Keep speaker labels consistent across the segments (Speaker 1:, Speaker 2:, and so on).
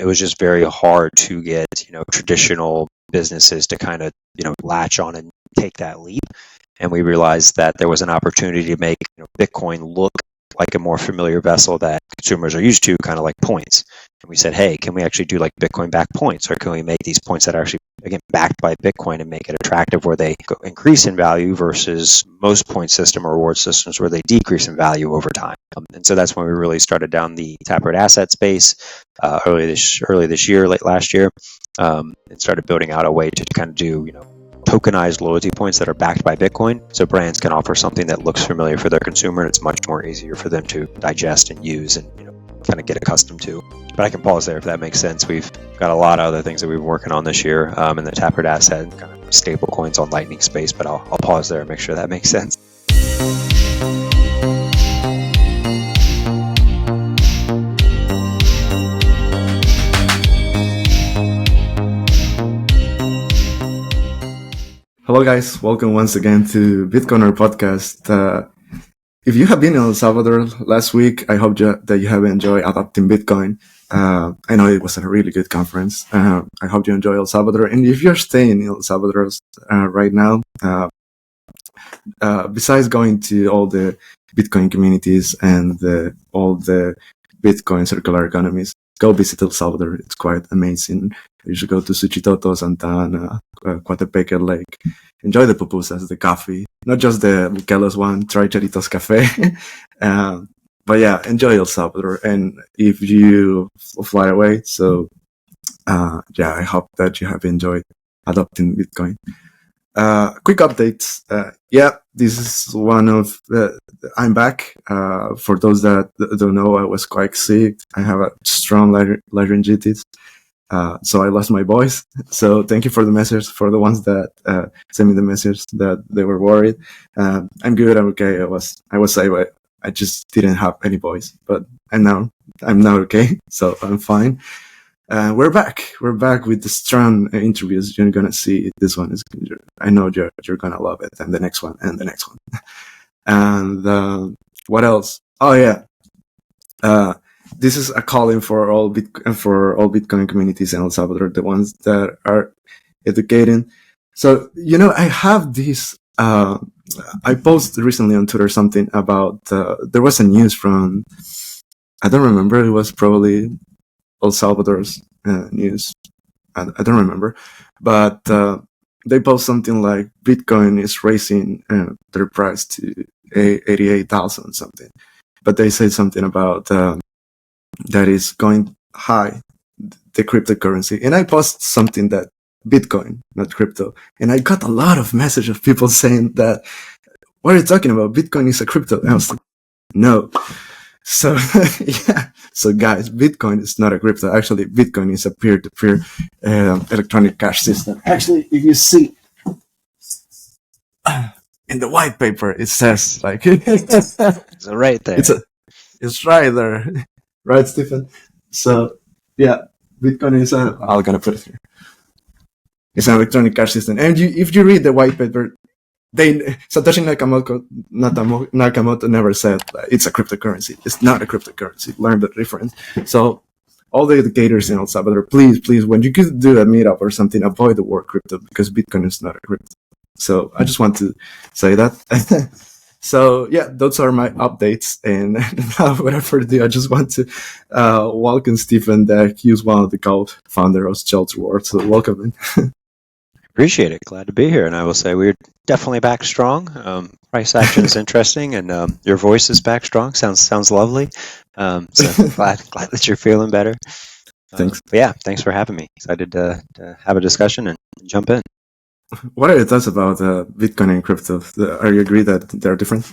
Speaker 1: it was just very hard to get, traditional businesses to kind of, latch on and take that leap. And we realized that there was an opportunity to make Bitcoin look like a more familiar vessel that consumers are used to, kind of like points. And we said, hey, can we actually do like Bitcoin backed points, or can we make these points that are actually, again, backed by Bitcoin and make it attractive where they increase in value versus most point system or reward systems where they decrease in value over time. And so that's when we really started down the taproot asset space early this year, late last year, and started building out a way to kind of do, tokenized loyalty points that are backed by Bitcoin, so brands can offer something that looks familiar for their consumer, and it's much more easier for them to digest and use and kind of get accustomed to. But I can pause there if that makes sense. We've got a lot of other things that we've been working on this year in the taproot asset and kind of stable coins on Lightning space, but I'll pause there and make sure that makes sense.
Speaker 2: Hello guys, welcome once again to Bitcoiner podcast. If you have been in El Salvador last week, I hope that you have enjoyed Adopting Bitcoin. I know it was a really good conference. I hope you enjoy El Salvador. And if you're staying in El Salvador right now, besides going to all the Bitcoin communities and all the Bitcoin circular economies, go visit El Salvador. It's quite amazing. You should go to Suchitoto, Santa Ana, Coatepeque Lake. Enjoy the pupusas, the coffee, not just the Michelos one, try Charitos Cafe. But yeah, enjoy El Salvador. And if you fly away, I hope that you have enjoyed Adopting Bitcoin. Quick updates. This is one of I'm back. For those that don't know, I was quite sick. I have a strong laryngitis. So I lost my voice. So thank you for the message, for the ones that sent me the message that they were worried. I'm good. I'm okay. I was sick. I just didn't have any voice, but I'm now okay. So I'm fine. We're back. We're back with the strong interviews. You're gonna see this one is. I know you're gonna love it, and the next one, and the next one. And what else? Oh yeah. This is a calling for all Bitcoin communities in El Salvador, the ones that are educating. So I have this. I posted recently on Twitter something about there was a news from, I don't remember. It was probably El Salvador's news. I don't remember, but they post something like Bitcoin is raising their price to 88,000 something, but they say something about that is going high, the cryptocurrency, and I post something that Bitcoin, not crypto, and I got a lot of messages of people saying that, what are you talking about? Bitcoin is a crypto. And I was like, no. So yeah. So guys, Bitcoin is not a crypto. Actually, Bitcoin is a peer-to-peer electronic cash system. Actually, if you see in the white paper, it says like
Speaker 1: it's right there.
Speaker 2: It's right there, right, Stephen? So yeah, Bitcoin is I'm gonna put it here. It's an electronic cash system, and if you read the white paper, Satoshi Nakamoto never said it's a cryptocurrency. It's not a cryptocurrency. Learn the difference. So all the educators in El Salvador, please, when you could do a meetup or something, avoid the word crypto, because Bitcoin is not a crypto. So I just want to say that. So yeah, those are my updates. And now without further ado, I just want to welcome Stephen, that he's one of the co-founders of Joltz Rewards. So welcome.
Speaker 1: Appreciate it. Glad to be here. And I will say we're definitely back strong. Price action is interesting, and your voice is back strong. Sounds lovely. So glad that you're feeling better.
Speaker 2: Thanks.
Speaker 1: But yeah, thanks for having me. Excited to have a discussion and jump in.
Speaker 2: What are your thoughts about Bitcoin and crypto? Are you agree that they're different?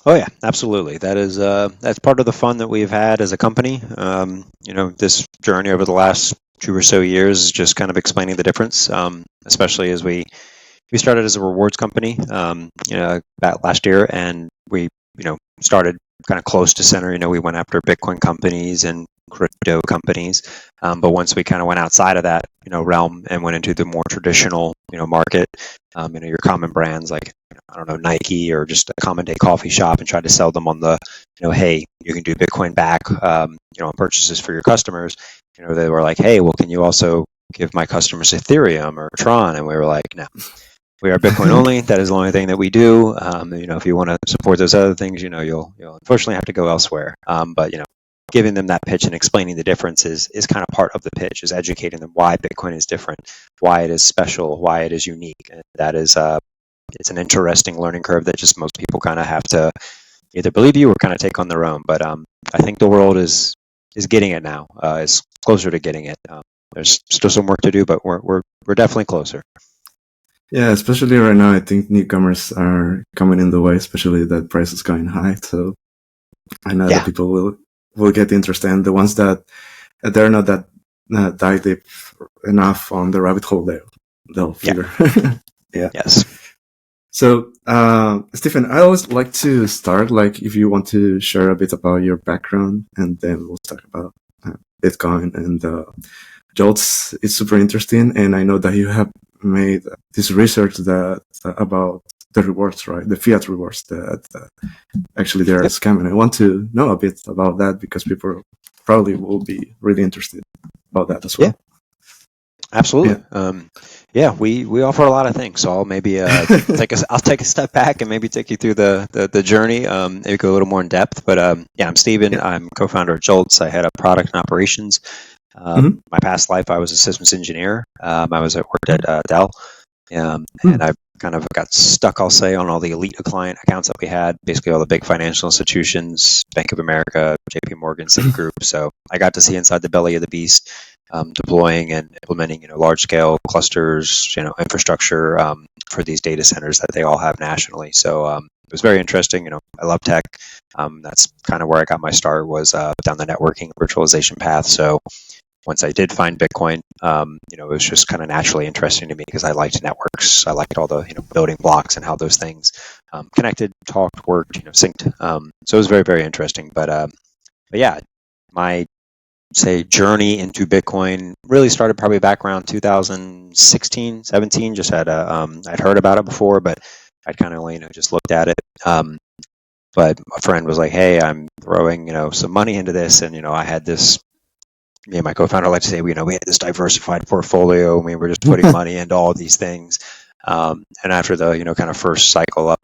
Speaker 1: Oh yeah, absolutely. That's part of the fun that we've had as a company. This journey over the last 2 or so years is just kind of explaining the difference, especially as we started as a rewards company, about last year, and we, started kind of close to center. We went after Bitcoin companies and crypto companies, but once we kind of went outside of that, realm and went into the more traditional, market, your common brands like I don't know, Nike or just a common day coffee shop and tried to sell them on the, hey, you can do Bitcoin back, on purchases for your customers. They were like, hey, well, can you also give my customers Ethereum or Tron? And we were like, no, we are Bitcoin only. That is the only thing that we do. If you want to support those other things, you'll unfortunately have to go elsewhere. But giving them that pitch and explaining the difference is kind of part of the pitch, is educating them why Bitcoin is different, why it is special, why it is unique. And that is, it's an interesting learning curve that just most people kind of have to either believe you or kind of take on their own. But I think the world is getting it now. It's closer to getting it. There's still some work to do, but we're definitely closer.
Speaker 2: Yeah, especially right now, I think newcomers are coming in the way, especially that price is going high. So I know that people will get interested, and the ones that they're not that dive deep enough on the rabbit hole, they'll figure. Yeah.
Speaker 1: Yes.
Speaker 2: So, Stephen, I always like to start, if you want to share a bit about your background, and then we'll talk about Bitcoin and Joltz. It's super interesting, and I know that you have made this research about the rewards, right? The Fiat rewards that actually they're a scam, and I want to know a bit about that because people probably will be really interested about that as well.
Speaker 1: Yeah. Absolutely. Yeah. We offer a lot of things. So I'll maybe I'll take a step back and maybe take you through the journey. Maybe go a little more in depth. But I'm Steven. Yeah. I'm co-founder of Joltz. I head up product and operations. My past life, I was a systems engineer. I worked at Dell, and I kind of got stuck, I'll say, on all the elite client accounts that we had, basically all the big financial institutions, Bank of America, JP Morgan, Citigroup. So I got to see inside the belly of the beast, deploying and implementing, large scale clusters, infrastructure for these data centers that they all have nationally. So it was very interesting. I love tech. That's kind of where I got my start, was down the networking virtualization path. So once I did find Bitcoin, it was just kind of naturally interesting to me because I liked networks. I liked all the, building blocks and how those things connected, talked, worked, synced. So it was very, very interesting. But yeah, my journey into Bitcoin really started probably back around 2016, 17. Just had I'd heard about it before, but I'd kind of only, just looked at it. But a friend was like, hey, I'm throwing, some money into this. And, I had this, me and my co-founder like to say, we had this diversified portfolio. We were just putting money into all these things. And after the, kind of first cycle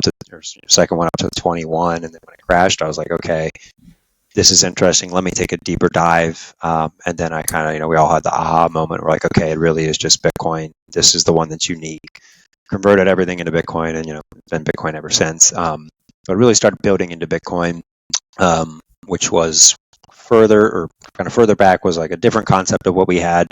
Speaker 1: second one up to 21, and then when it crashed, I was like, okay, this is interesting. Let me take a deeper dive. And then I kind of, we all had the aha moment. We're like, okay, it really is just Bitcoin. This is the one that's unique. Converted everything into Bitcoin, and, it's been Bitcoin ever since. But really started building into Bitcoin, which was further back was like a different concept of what we had,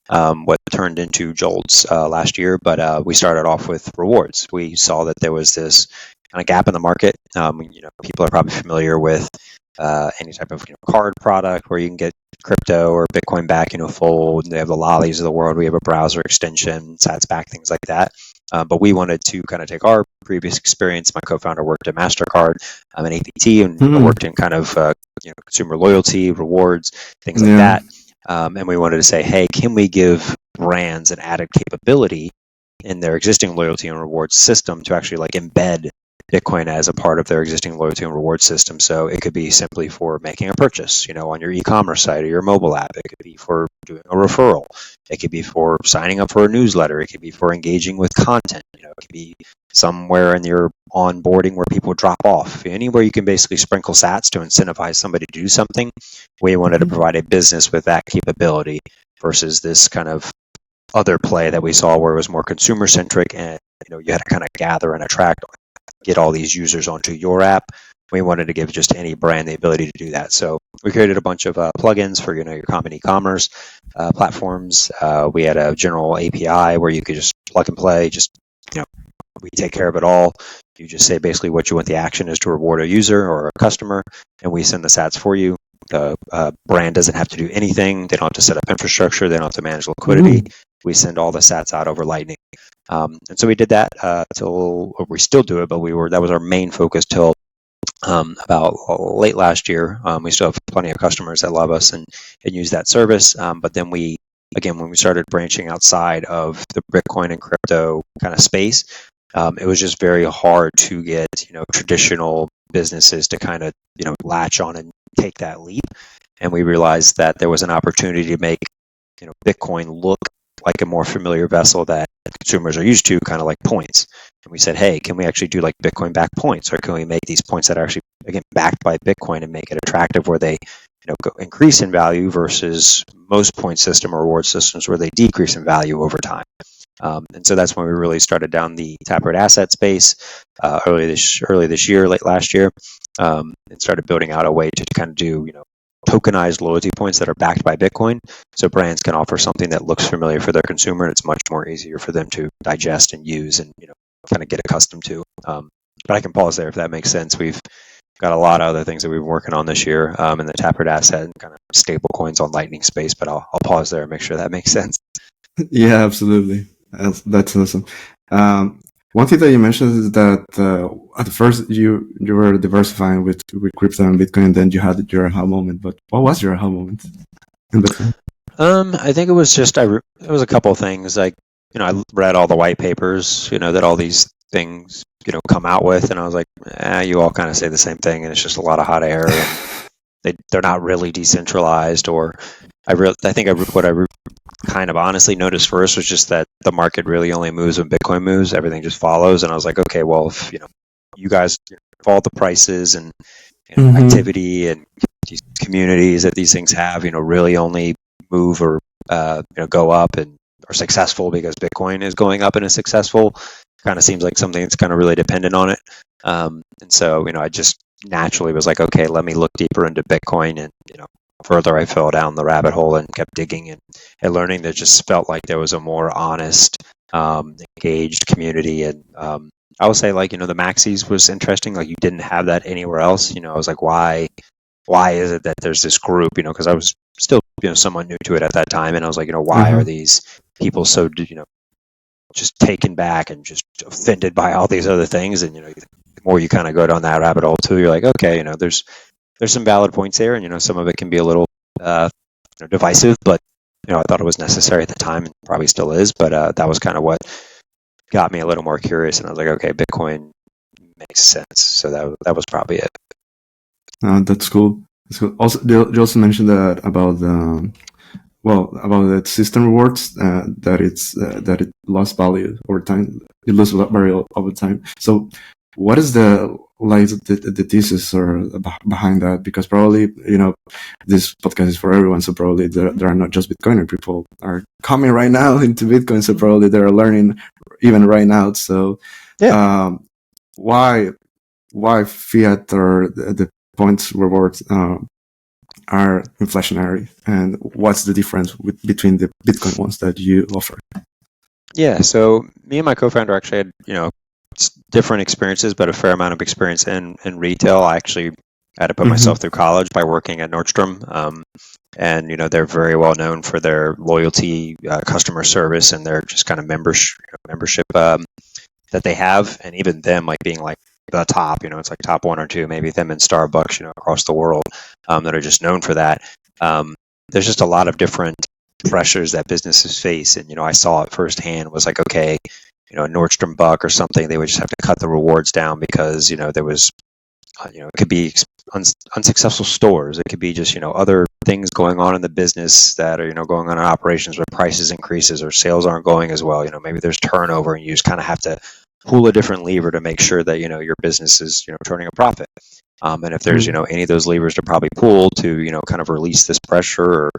Speaker 1: what turned into Joltz last year. But we started off with rewards. We saw that there was this kind of gap in the market. People are probably familiar with any type of card product where you can get crypto or Bitcoin back, full. They have the lollies of the world. We have a browser extension, sats back, things like that. But we wanted to kind of take our previous experience. My co-founder worked at MasterCard and APT, and worked in kind of consumer loyalty, rewards, things like that. And we wanted to say, hey, can we give brands an added capability in their existing loyalty and rewards system to actually embed Bitcoin as a part of their existing loyalty and reward system? So it could be simply for making a purchase, on your e-commerce site or your mobile app. It could be for doing a referral. It could be for signing up for a newsletter. It could be for engaging with content. It could be somewhere in your onboarding where people drop off. Anywhere you can basically sprinkle sats to incentivize somebody to do something. We wanted to provide a business with that capability versus this kind of other play that we saw where it was more consumer centric, and you had to kind of gather and attract, get all these users onto your app. We wanted to give just any brand the ability to do that. So we created a bunch of plugins for your common e-commerce platforms. We had a general API where you could just plug and play. Just we take care of it all. You just say basically what you want the action is to reward a user or a customer, and we send the sats for you. The brand doesn't have to do anything. They don't have to set up infrastructure. They don't have to manage liquidity. We send all the sats out over Lightning. And so we did that till we still do it, but that was our main focus till about late last year. We still have plenty of customers that love us and use that service. But then when we started branching outside of the Bitcoin and crypto kind of space, it was just very hard to get, traditional businesses to kind of, latch on and take that leap. And we realized that there was an opportunity to make, Bitcoin look like a more familiar vessel that consumers are used to, kind of like points. And we said, hey, can we actually do like Bitcoin backed points, or can we make these points that are actually, again, backed by Bitcoin and make it attractive where they, increase in value versus most point system or reward systems where they decrease in value over time. And so that's when we really started down the Taproot asset space early this year, late last year, and started building out a way to kind of do, tokenized loyalty points that are backed by Bitcoin, so brands can offer something that looks familiar for their consumer, and it's much more easier for them to digest and use and kind of get accustomed to. But I can pause there if that makes sense. We've got a lot of other things that we've been working on this year in the Taproot asset and kind of stable coins on Lightning space, but I'll pause there and make sure that makes sense.
Speaker 2: Yeah, absolutely. That's awesome. One thing that you mentioned is that at first you were diversifying with crypto and Bitcoin, and then you had your aha moment. But what was your aha moment in Bitcoin?
Speaker 1: I think it was just it was a couple of things. Like, I read all the white papers, that all these things, come out with, and I was like, you all kind of say the same thing, and it's just a lot of hot air. And they're not really decentralized. Or what I kind of honestly noticed first was just that the market really only moves when Bitcoin moves. Everything just follows. And I was like, okay, well, if you guys follow the prices and activity and these communities that these things have, really only move or go up and are successful because Bitcoin is going up and is successful, kind of seems like something that's kind of really dependent on it. And so, I just naturally was like, okay, let me look deeper into Bitcoin. And, further I fell down the rabbit hole and kept digging and learning. That just felt like there was a more honest, engaged community. And I would say, like, the Maxis was interesting. Like, you didn't have that anywhere else. I was like, why is it that there's this group, because I was still, somewhat new to it at that time. And I was like, why are these people so, just taken back and just offended by all these other things? And, the more you kind of go down that rabbit hole too, you're like, okay, there's some valid points there, and some of it can be a little divisive, but I thought it was necessary at the time, and probably still is. But that was kind of what got me a little more curious, and I was like, okay, Bitcoin makes sense. So that was probably it.
Speaker 2: That's cool. Also, you also mentioned that about the system rewards, that it lost value over time. It lost value over time. So, what is the thesis or behind that? Because probably, this podcast is for everyone, so probably there are not just Bitcoiner people are coming right now into Bitcoin, so probably they're learning even right now. So,
Speaker 1: yeah.
Speaker 2: Why Fiat or the points rewards are inflationary, and what's the difference between the Bitcoin ones that you offer?
Speaker 1: Yeah, so me and my co-founder actually had, different experiences, but a fair amount of experience in retail. I actually had to put myself through college by working at Nordstrom. And, they're very well known for their loyalty, customer service, and their just kind of membership that they have. And even them, like, being like the top, it's like top one or two, maybe them and Starbucks, across the world, that are just known for that. There's just a lot of different pressures that businesses face. And, I saw it firsthand. Was like, okay, a Nordstrom Buck or something, they would just have to cut the rewards down because, there was, it could be unsuccessful stores. It could be just, other things going on in the business that are, going on in operations where prices increases or sales aren't going as well. Maybe there's turnover and you just kind of have to pull a different lever to make sure that, your business is, turning a profit. And if there's, any of those levers to probably pull to, kind of release this pressure or,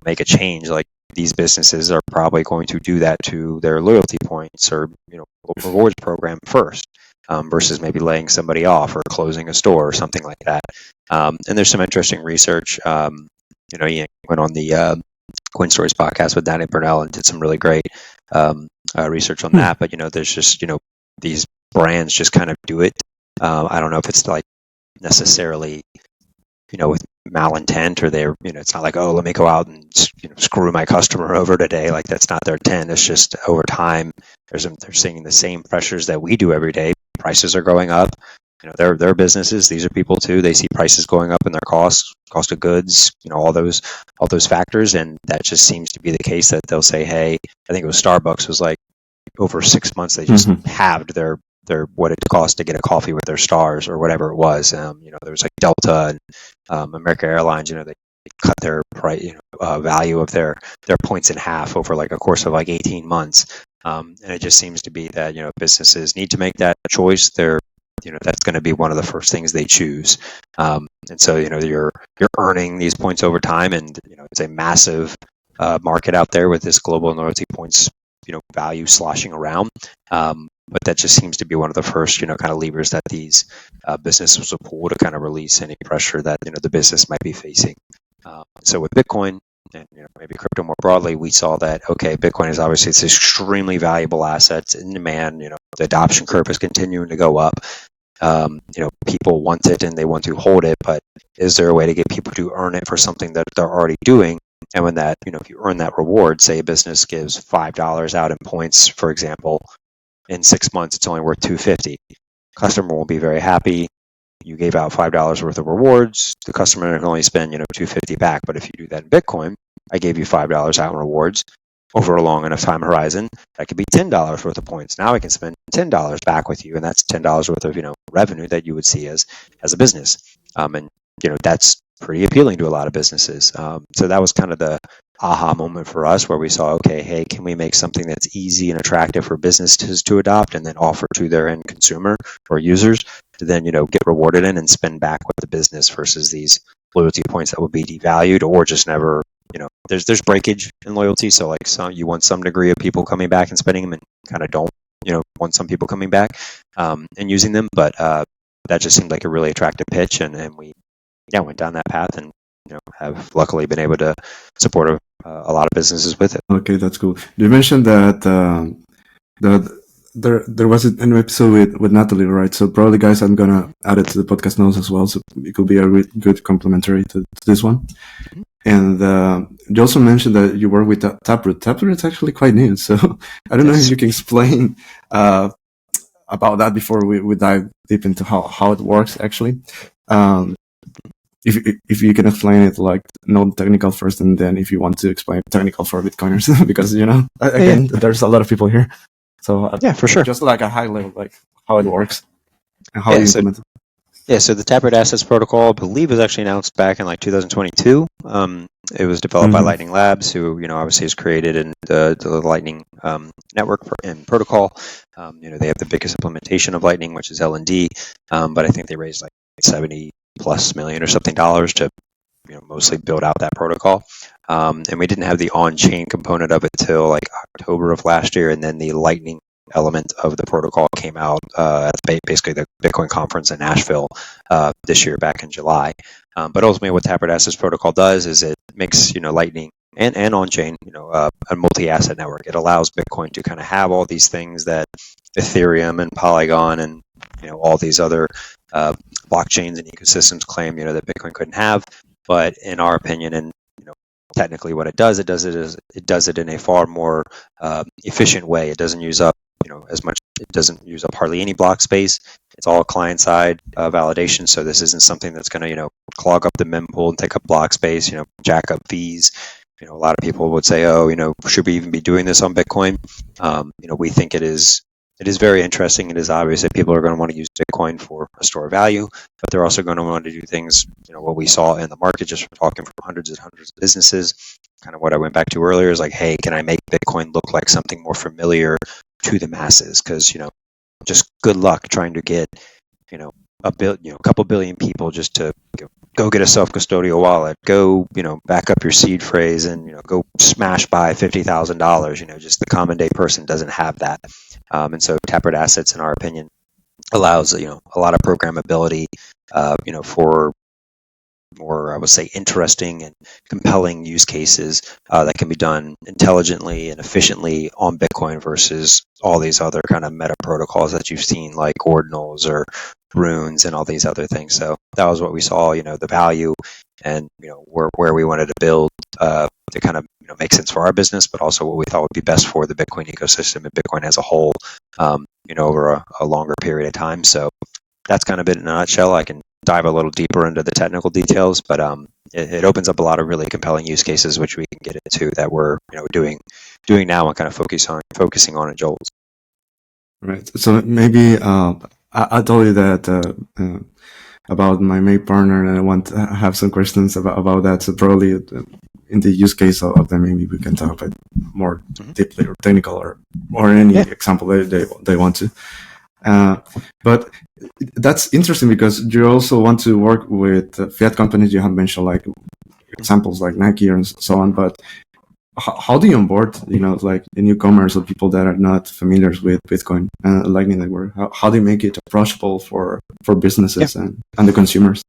Speaker 1: make a change, like, these businesses are probably going to do that to their loyalty points or, rewards program first, versus maybe laying somebody off or closing a store or something like that. And there's some interesting research. He went on the Coin Stories podcast with Danny Burnell and did some really great research on that. But, there's just, these brands just kind of do it. I don't know if it's like necessarily, with malintent, or they're, it's not like, oh, let me go out and screw my customer over today. Like, that's not their intent. It's just over time, they're seeing the same pressures that we do every day. Prices are going up. They're businesses. These are people too. They see prices going up in their cost of goods. All those factors, and that just seems to be the case. That they'll say, hey, I think it was Starbucks was like, over 6 months, they just halved their what it cost to get a coffee with their stars or whatever it was. There was like Delta and American Airlines. They cut their price, value of their points in half over like a course of like 18 months. And it just seems to be that businesses need to make that choice. That's going to be one of the first things they choose. And so you're earning these points over time, and it's a massive market out there with this global loyalty points value sloshing around. But that just seems to be one of the first, kind of levers that these businesses will pull to kind of release any pressure that, the business might be facing. So with Bitcoin and, maybe crypto more broadly, we saw that, okay, Bitcoin is obviously it's extremely valuable asset. It's in demand. The adoption curve is continuing to go up. People want it and they want to hold it, but is there a way to get people to earn it for something that they're already doing? And when that, if you earn that reward, say a business gives $5 out in points, for example, in 6 months, it's only worth $2.50. Customer won't be very happy. You gave out $5 worth of rewards. The customer can only spend, $2.50 back. But if you do that in Bitcoin, I gave you $5 out in rewards over a long enough time horizon. That could be $10 worth of points. Now I can spend $10 back with you, and that's $10 worth of, revenue that you would see as a business. And that's pretty appealing to a lot of businesses. So that was kind of the aha moment for us, where we saw, okay, hey, can we make something that's easy and attractive for businesses to adopt and then offer to their end consumer or users to then, get rewarded in and spend back with the business versus these loyalty points that would be devalued or just never, there's breakage in loyalty. So like you want some degree of people coming back and spending them, and kind of don't, want some people coming back and using them. But that just seemed like a really attractive pitch. And we went down that path and, have luckily been able to support a lot of businesses with it.
Speaker 2: Okay, that's cool. You mentioned that there was an episode with Natalie, right? So probably, guys, I'm gonna add it to the podcast notes as well, so it could be a good complementary to this one. Mm-hmm. And you also mentioned that you work with Taproot. Taproot is actually quite new, so I don't know if you can explain about that before we dive deep into how it works actually. If you can explain it like non-technical first, and then if you want to explain technical for Bitcoiners, because again, there's a lot of people here. So
Speaker 1: for sure, just
Speaker 2: like a high level, like how it works and how you implement it.
Speaker 1: Yeah, so the Taproot Assets Protocol, I believe, was actually announced back in like 2022. It was developed by Lightning Labs, who obviously is created in the Lightning network and protocol. They have the biggest implementation of Lightning, which is LND, but I think they raised like $70+ million or something to mostly build out that protocol. And we didn't have the on-chain component of it till like October of last year, and then the Lightning element of the protocol came out at basically the Bitcoin conference in Nashville this year, back in July. But ultimately, what Taproot Assets Protocol does is it makes Lightning and on-chain a multi-asset network. It allows Bitcoin to kind of have all these things that Ethereum and Polygon and all these other blockchains and ecosystems claim that Bitcoin couldn't have. But in our opinion, and technically what it does it in a far more efficient way. It doesn't use up as much. It doesn't use up hardly any block space. It's all client-side validation. So this isn't something that's going to clog up the mempool and take up block space. Jack up fees. A lot of people would say, oh, should we even be doing this on Bitcoin? We think it is. It is very interesting. It is obvious that people are going to want to use Bitcoin for a store of value, but they're also going to want to do things, what we saw in the market, just from talking from hundreds and hundreds of businesses. Kind of what I went back to earlier is like, hey, can I make Bitcoin look like something more familiar to the masses? Because, just good luck trying to get, a couple billion people just to go get a self-custodial wallet, go, back up your seed phrase and, go smash by $50,000. Just the common day person doesn't have that. And so Taproot Assets, in our opinion, allows, a lot of programmability, for more, I would say, interesting and compelling use cases that can be done intelligently and efficiently on Bitcoin versus all these other kind of meta protocols that you've seen, like ordinals or runes and all these other things. So that was what we saw, the value and, where we wanted to build to kind of, make sense for our business, but also what we thought would be best for the Bitcoin ecosystem and Bitcoin as a whole, over a longer period of time. So that's kind of it in a nutshell. I can dive a little deeper into the technical details, but it opens up a lot of really compelling use cases, which we can get into that we're doing now and kind of focusing on at Joltz.
Speaker 2: Right. So maybe I told you that about my main partner, and I want to have some questions about that. So probably in the use case of them, maybe we can talk about more deeply or technical or any example they want to. But that's interesting because you also want to work with fiat companies. You have mentioned like examples like Nike and so on, but how do you onboard, like the newcomers or people that are not familiar with Bitcoin and Lightning Network? How do you make it approachable for businesses and the consumers?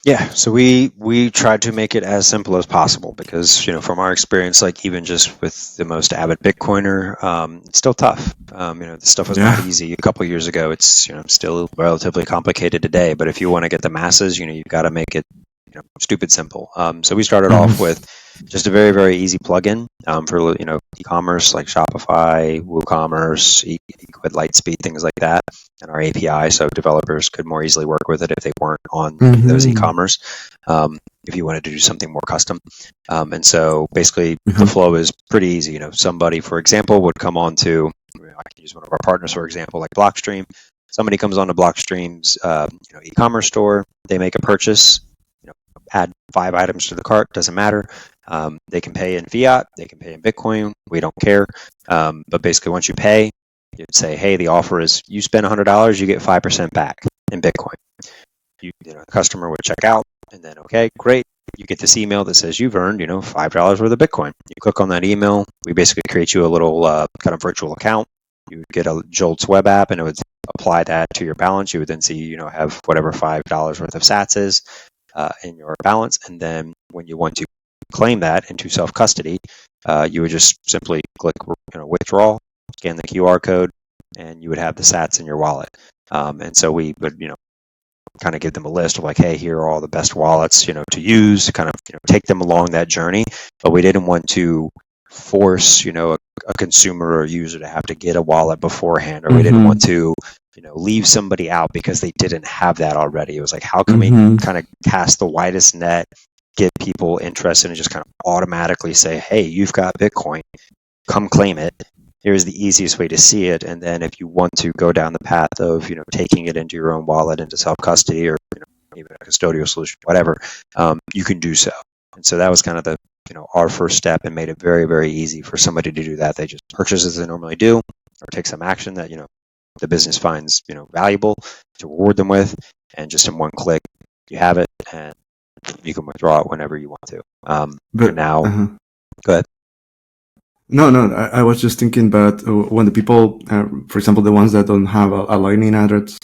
Speaker 1: Yeah, so we tried to make it as simple as possible because, from our experience, like even just with the most avid Bitcoiner, it's still tough. This stuff was not easy a couple of years ago. It's, still relatively complicated today, but if you want to get the masses, you've got to make it, stupid simple. So we started off with just a very, very easy plugin for, e-commerce like Shopify, WooCommerce, with Lightspeed, things like that, and our API, so developers could more easily work with it if they weren't on those e-commerce. If you wanted to do something more custom. And so basically the flow is pretty easy. Somebody, for example, would come on to, I can use one of our partners, for example, like Blockstream. Somebody comes on to Blockstream's e-commerce store, they make a purchase, add 5 items to the cart, doesn't matter. They can pay in fiat, they can pay in Bitcoin, we don't care. But basically once you pay, you'd say, hey, the offer is you spend $100, you get 5% back in Bitcoin. The customer would check out, and then, okay, great. You get this email that says you've earned, $5 worth of Bitcoin. You click on that email. We basically create you a little kind of virtual account. You would get a Joltz web app, and it would apply that to your balance. You would then see, have whatever $5 worth of sats is in your balance. And then when you want to claim that into self-custody, you would just simply click, withdraw, scan the QR code, and you would have the sats in your wallet. And so we would, kind of give them a list of like, hey, here are all the best wallets, to use to kind of, take them along that journey. But we didn't want to force, a consumer or user to have to get a wallet beforehand, or we didn't want to, leave somebody out because they didn't have that already. It was like, how can we kind of cast the widest net, get people interested, and just kind of automatically say, hey, you've got Bitcoin, come claim it. Here's the easiest way to see it. And then if you want to go down the path of, taking it into your own wallet, into self-custody, or, even a custodial solution, whatever, you can do so. And so that was kind of the, our first step, and made it very, very easy for somebody to do that. They just purchase as they normally do, or take some action that, the business finds, valuable to reward them with. And just in one click, you have it, and you can withdraw it whenever you want to. But now, go ahead.
Speaker 2: No, I was just thinking about when the people, for example, the ones that don't have a Lightning address,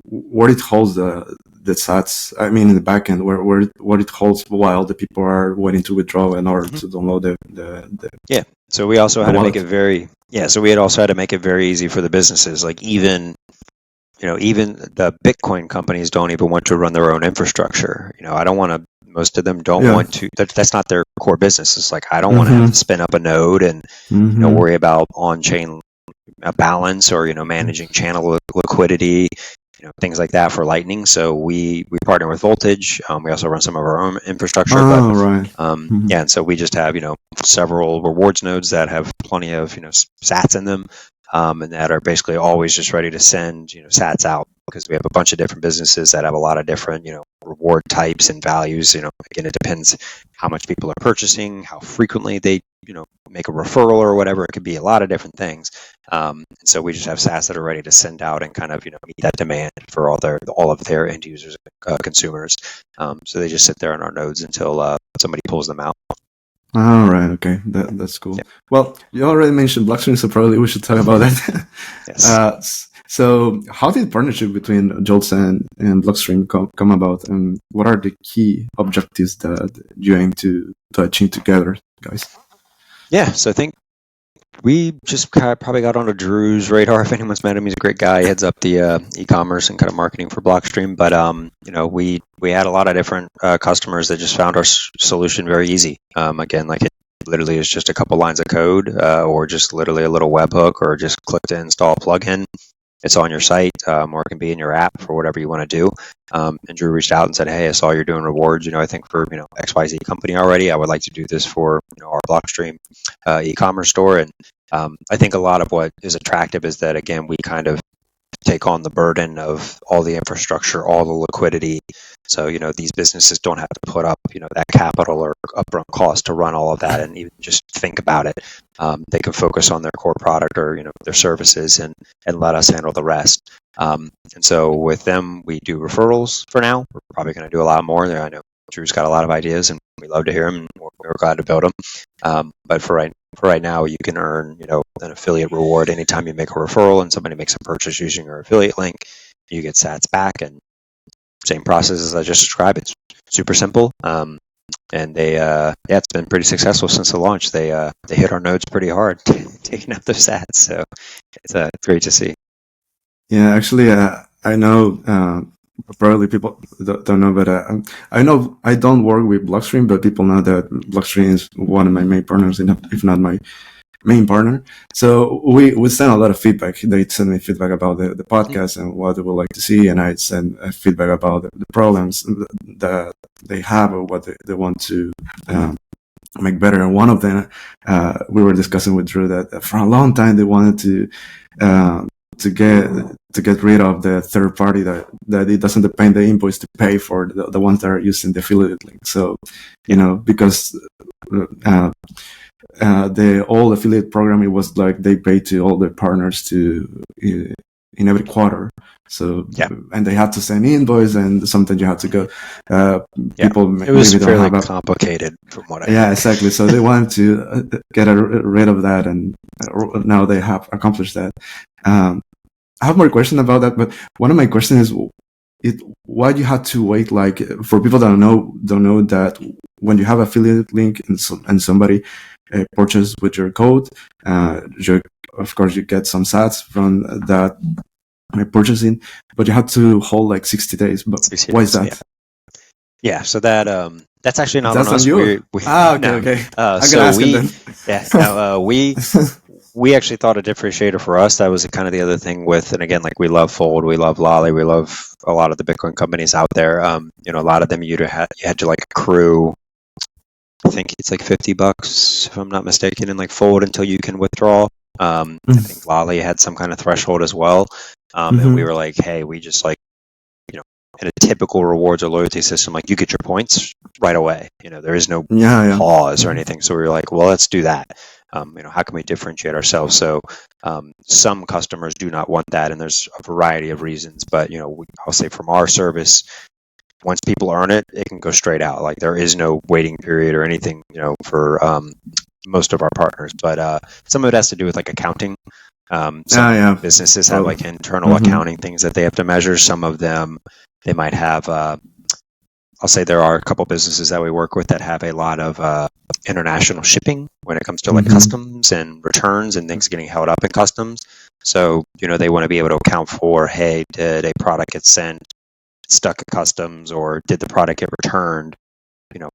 Speaker 2: where it holds the sats, I mean, in the backend, where it holds while the people are waiting to withdraw in order to download the
Speaker 1: Yeah. So we also had to make it very, so we had also had to make it very easy for the businesses. Like even the Bitcoin companies don't even want to run their own infrastructure. I don't want to, most of them don't want to, that's not their core business. It's like, I don't want to have to spin up a node and, worry about on-chain balance, or, managing channel liquidity, things like that for Lightning. So we partner with Voltage. We also run some of our own infrastructure. And so we just have, several rewards nodes that have plenty of, sats in them. And that are basically always just ready to send, sats out, because we have a bunch of different businesses that have a lot of different, reward types and values. Again, it depends how much people are purchasing, how frequently they, make a referral or whatever. It could be a lot of different things. And so we just have sats that are ready to send out and kind of, meet that demand for all of their end users, consumers. So they just sit there on our nodes until somebody pulls them out.
Speaker 2: All right. Okay. That's cool. Yeah. Well, you already mentioned Blockstream, so probably we should talk about that.
Speaker 1: Yes.
Speaker 2: So how did the partnership between Joltz and Blockstream come about, and what are the key objectives that you aim to achieve together, guys?
Speaker 1: Yeah. So I think we just probably got onto Drew's radar. If anyone's met him, he's a great guy. He heads up the e-commerce and kind of marketing for Blockstream. But we had a lot of different customers that just found our solution very easy. Again, like it literally is just a couple lines of code, or just literally a little webhook, or just click to install a plugin. It's on your site, or it can be in your app for whatever you want to do. And Drew reached out and said, hey, I saw you're doing rewards, I think for, XYZ company already. I would like to do this for, our Blockstream e-commerce store. And I think a lot of what is attractive is that, again, we kind of take on the burden of all the infrastructure, all the liquidity. So, these businesses don't have to put up, that capital or upfront cost to run all of that and even just think about it. They can focus on their core product or, their services and let us handle the rest. And so with them, we do referrals for now. We're probably going to do a lot more there. I know Drew's got a lot of ideas and we love to hear them and we're glad to build them. But for right now, you can earn, an affiliate reward anytime you make a referral and somebody makes a purchase using your affiliate link. You get sats back, and same process as I just described. It's super simple, and it's been pretty successful since the launch. They hit our nodes pretty hard, taking up their sats. So it's great to see.
Speaker 2: Yeah, actually, I know. Probably people don't know, but I know I don't work with Blockstream, but people know that Blockstream is one of my main partners, if not my main partner. So we send a lot of feedback. They send me feedback about the podcast and what they would like to see, and I send feedback about the problems that they have or what they want to make better. And one of them, we were discussing with Drew that for a long time they wanted to get rid of the third party that it doesn't depend the invoice to pay for the ones that are using the affiliate link. So, because the old affiliate program, it was like they pay to all their partners in every quarter. So, and they had to send invoice, and sometimes you had to go. People,
Speaker 1: it was fairly complicated from what I
Speaker 2: know. Exactly. So they wanted to get rid of that, and now they have accomplished that. I have more questions about that, but one of my questions is why you had to wait. Like, for people that don't know that when you have affiliate link and somebody purchases with your code, of course you get some sats from that purchasing, but you have to hold like 60 days. But 60 why is that?
Speaker 1: Yeah, so that's actually not on us.
Speaker 2: Okay. I'm gonna ask him
Speaker 1: then. We actually thought a differentiator for us. That was kind of the other thing with, and again, like we love Fold, we love Lolly, we love a lot of the Bitcoin companies out there. A lot of them you had to like accrue, I think it's like $50 if I'm not mistaken, in like Fold until you can withdraw. I think Lolly had some kind of threshold as well. And we were like, hey, we just like, in a typical rewards or loyalty system, like you get your points right away. There is no pause or anything. So we were like, well, let's do that. How can we differentiate ourselves? So some customers do not want that, and there's a variety of reasons. But I'll say from our service, once people earn it, it can go straight out. Like there is no waiting period or anything, for most of our partners. But some of it has to do with like accounting. Some businesses have like internal accounting things that they have to measure. Some of them, they might have. I'll say there are a couple businesses that we work with that have a lot of international shipping when it comes to like customs and returns and things getting held up in customs. So, they want to be able to account for, hey, did a product get sent, stuck at customs, or did the product get returned?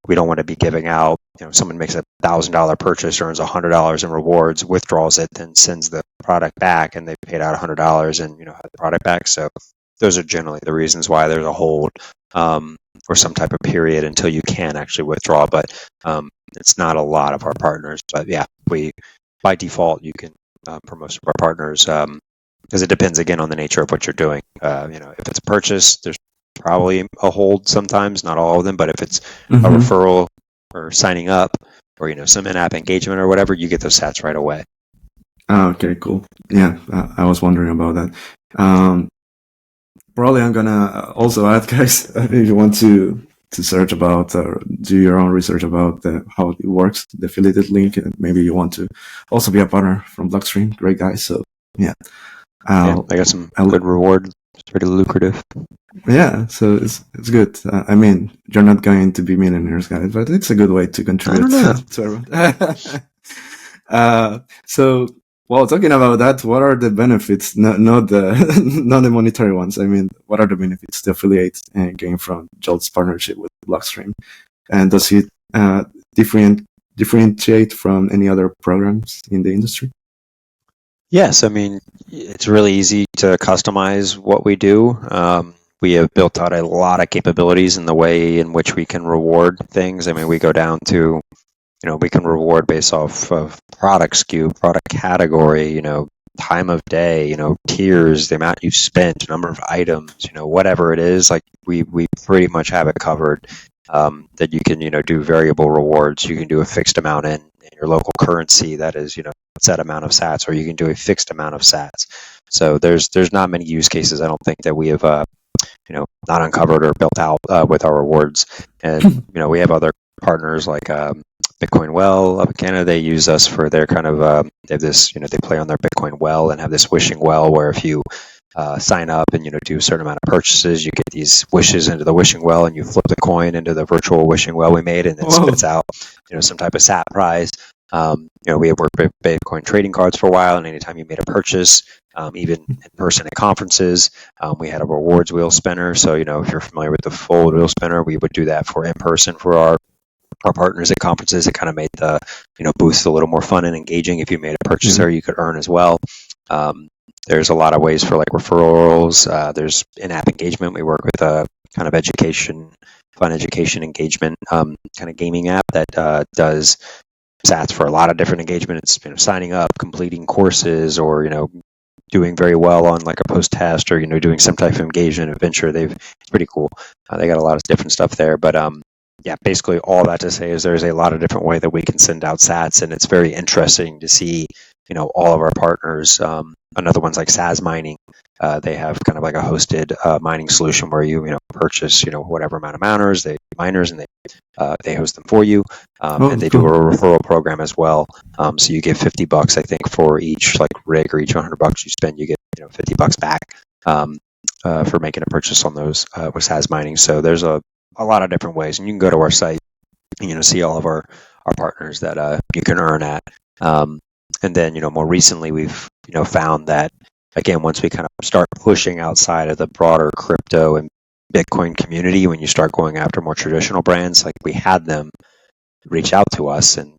Speaker 1: We don't want to be giving out, someone makes a $1,000 purchase, earns $100 in rewards, withdraws it, then sends the product back, and they paid out $100 and, have the product back. So those are generally the reasons why there's a hold. Or some type of period until you can actually withdraw, but it's not a lot of our partners. But we by default you can for most of our partners because it depends again on the nature of what you're doing. If it's a purchase, there's probably a hold sometimes, not all of them, but if it's a referral or signing up or some in-app engagement or whatever, you get those sats right away.
Speaker 2: Okay, cool. Yeah, I was wondering about that. Probably I'm gonna also add, guys, if you want to search about or do your own research about how it works, the affiliated link, and maybe you want to also be a partner from Blockstream. Great guys. So I
Speaker 1: got some good reward. It's pretty lucrative.
Speaker 2: Yeah, so it's good. I mean, you're not going to be millionaires, guys, but it's a good way to contribute to everyone. So. Well, talking about that, what are the benefits? Not the monetary ones. I mean, what are the benefits the affiliate gain from Joltz partnership with Blockstream? And does it differentiate from any other programs in the industry?
Speaker 1: Yes, I mean, it's really easy to customize what we do. We have built out a lot of capabilities in the way in which we can reward things. I mean, we go down to we can reward based off of product SKU, product category, time of day, tiers, the amount you've spent, number of items, whatever it is. Like we pretty much have it covered. That you can, do variable rewards. You can do a fixed amount in your local currency that is, a set amount of sats, or you can do a fixed amount of sats. So there's not many use cases I don't think that we have, not uncovered or built out with our rewards. And, we have other partners like Bitcoin Well up in Canada. They use us for their kind of, they have this, they play on their Bitcoin Well and have this wishing well where if you sign up and do a certain amount of purchases, you get these wishes into the wishing well, and you flip the coin into the virtual wishing well we made, and it spits out some type of sat prize. We have worked with Bitcoin trading cards for a while, and anytime you made a purchase, even in person at conferences, we had a rewards wheel spinner. So if you're familiar with the full wheel spinner, we would do that for in person for our partners at conferences. It kind of made the booths a little more fun and engaging. If you made a purchase there, you could earn as well. There's a lot of ways for like referrals. There's in-app engagement. We work with a kind of fun education engagement kind of gaming app that does sats for a lot of different engagement. It's signing up, completing courses, or doing very well on like a post test, or doing some type of engagement adventure. It's pretty cool. They got a lot of different stuff there, but basically all that to say is there's a lot of different way that we can send out sats, and it's very interesting to see all of our partners. Another one's like SAS Mining. They have kind of like a hosted mining solution where you purchase whatever amount of miners, and they host them for you, and they do a referral program as well. So you get $50, I think, for each like rig, or each $100 you spend, you get $50 back for making a purchase on those with SAS Mining. So there's a lot of different ways, and you can go to our site and see all of our partners that you can earn at. And then, more recently, we've, found that, again, once we kind of start pushing outside of the broader crypto and Bitcoin community, when you start going after more traditional brands, like we had them reach out to us, and,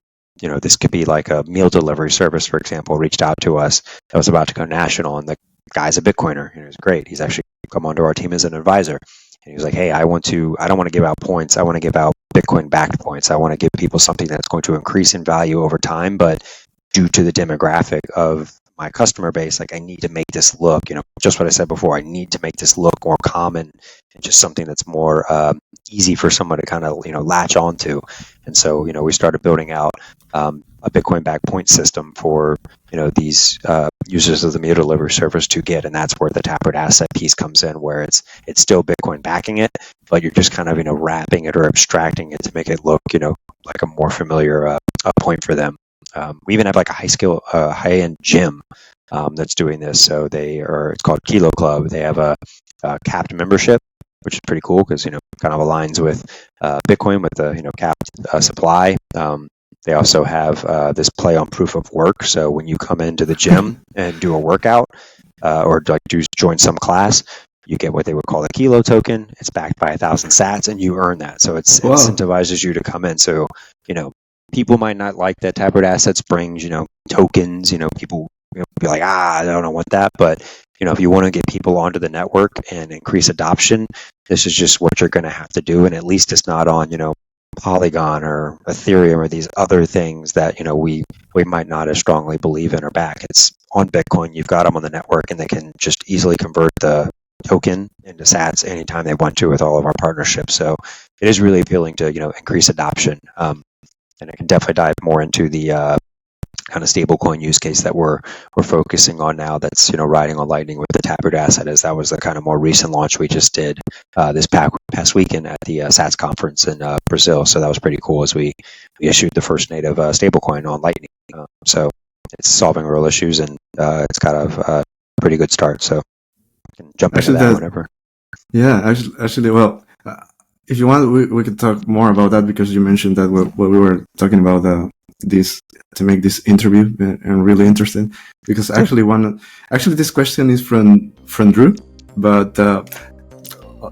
Speaker 1: this could be like a meal delivery service, for example, reached out to us that was about to go national, and the guy's a Bitcoiner. He was great. He's actually come onto our team as an advisor. And he was like, hey, I don't want to give out points. I want to give out Bitcoin backed points. I want to give people something that's going to increase in value over time, but due to the demographic of my customer base, like I need to make this look, just what I said before, I need to make this look more common and just something that's more easy for someone to kind of, latch onto. And so, we started building out a Bitcoin backed point system for, these users of the meal delivery service to get. And that's where the taproot asset piece comes in, where it's still Bitcoin backing it, but you're just kind of, wrapping it or abstracting it to make it look, like a more familiar a point for them. We even have like a high-end gym that's doing this. So it's called Kilo Club. They have a capped membership, which is pretty cool because, kind of aligns with Bitcoin with the, capped supply. They also have this play on proof of work. So when you come into the gym and do a workout or like join some class, you get what they would call a Kilo token. It's backed by 1,000 sats, and you earn that. So it incentivizes you to come in. So, people might not like that taproot assets brings, tokens, people be like, I don't want that. But, if you want to get people onto the network and increase adoption, this is just what you're going to have to do. And at least it's not on, Polygon or Ethereum or these other things that, we might not as strongly believe in or back. It's on Bitcoin. You've got them on the network, and they can just easily convert the token into sats anytime they want to with all of our partnerships. So it is really appealing to, increase adoption. And I can definitely dive more into the kind of stablecoin use case that we're focusing on now. That's riding on Lightning with the taproot asset, as that was the kind of more recent launch we just did this past weekend at the SATS conference in Brazil. So that was pretty cool, as we issued the first native stablecoin on Lightning. So it's solving real issues, and it's got a pretty good start. So I can jump into that whenever.
Speaker 2: Yeah, actually, well. If you want, we could talk more about that, because you mentioned that when we were talking about this to make this interview, and I'm really interested because actually this question is from Drew, but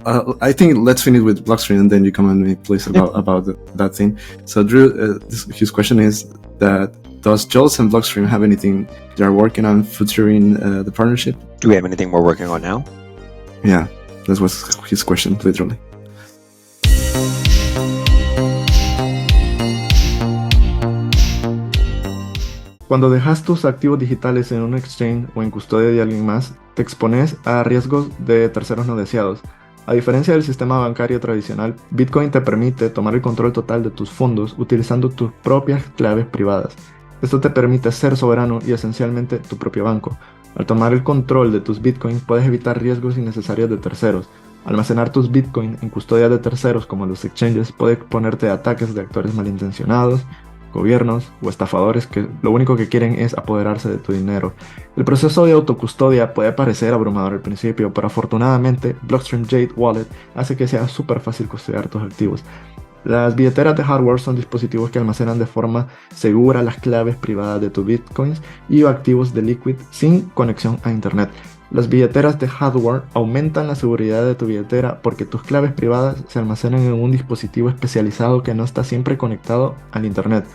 Speaker 2: I think let's finish with Blockstream and then you comment me please about that thing. So Drew, his question is that does Joltz and Blockstream have anything they are working on futuring the partnership?
Speaker 1: Do we have anything we're working on now?
Speaker 2: Yeah, that was his question, literally. Cuando dejas tus activos digitales en un exchange o en custodia de alguien más, te expones a riesgos de terceros no deseados. A diferencia del sistema bancario tradicional, Bitcoin te permite tomar el control total de tus fondos utilizando tus propias claves privadas. Esto te permite ser soberano y esencialmente tu propio banco. Al tomar el control de tus Bitcoin, puedes evitar riesgos innecesarios de terceros. Almacenar tus Bitcoin en custodia de terceros como los exchanges puede exponerte a ataques de actores malintencionados, gobiernos o estafadores que lo único que quieren es apoderarse de tu dinero. El proceso de autocustodia puede parecer abrumador al principio, pero afortunadamente Blockstream Jade Wallet hace que sea súper fácil custodiar tus activos. Las billeteras de hardware son dispositivos que almacenan de forma segura las claves privadas de tus bitcoins y activos de Liquid sin conexión a internet. Las billeteras de hardware aumentan la seguridad de tu billetera porque tus claves privadas se almacenan en un dispositivo especializado que no está siempre conectado al internet.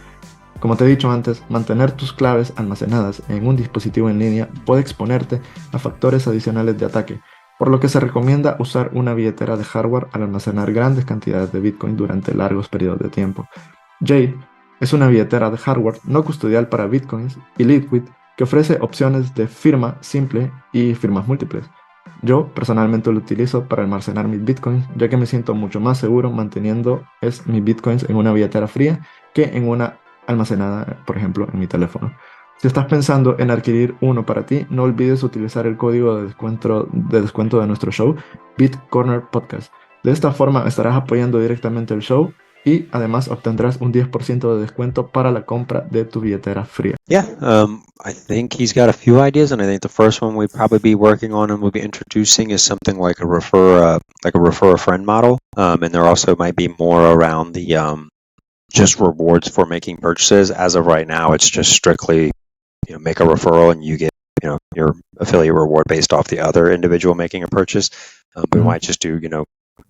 Speaker 2: Como te he dicho antes, mantener tus claves almacenadas en un dispositivo en línea puede exponerte a factores adicionales de ataque, por lo que se recomienda usar una billetera de hardware al almacenar grandes cantidades de Bitcoin durante largos periodos de tiempo. Jade es una billetera de hardware no custodial para Bitcoins y Liquid que ofrece opciones de firma simple y firmas múltiples. Yo personalmente lo utilizo para almacenar mis Bitcoins, ya que me siento mucho más seguro manteniendo mis Bitcoins en una billetera fría que en una almacenada, por ejemplo, en mi teléfono. Si estás pensando en adquirir uno para ti, no olvides utilizar el código de descuento de nuestro show, BitCorner Podcast. De esta forma estarás apoyando directamente el show y además obtendrás un 10% de descuento para la compra de tu billetera fría.
Speaker 1: Yeah, I think he's got a few ideas, and I think the first one we'd probably be working on and we'll be introducing is something like a refer a friend model, and there also might be more around the just rewards for making purchases. As of right now, it's just strictly make a referral and you get your affiliate reward based off the other individual making a purchase. We might just do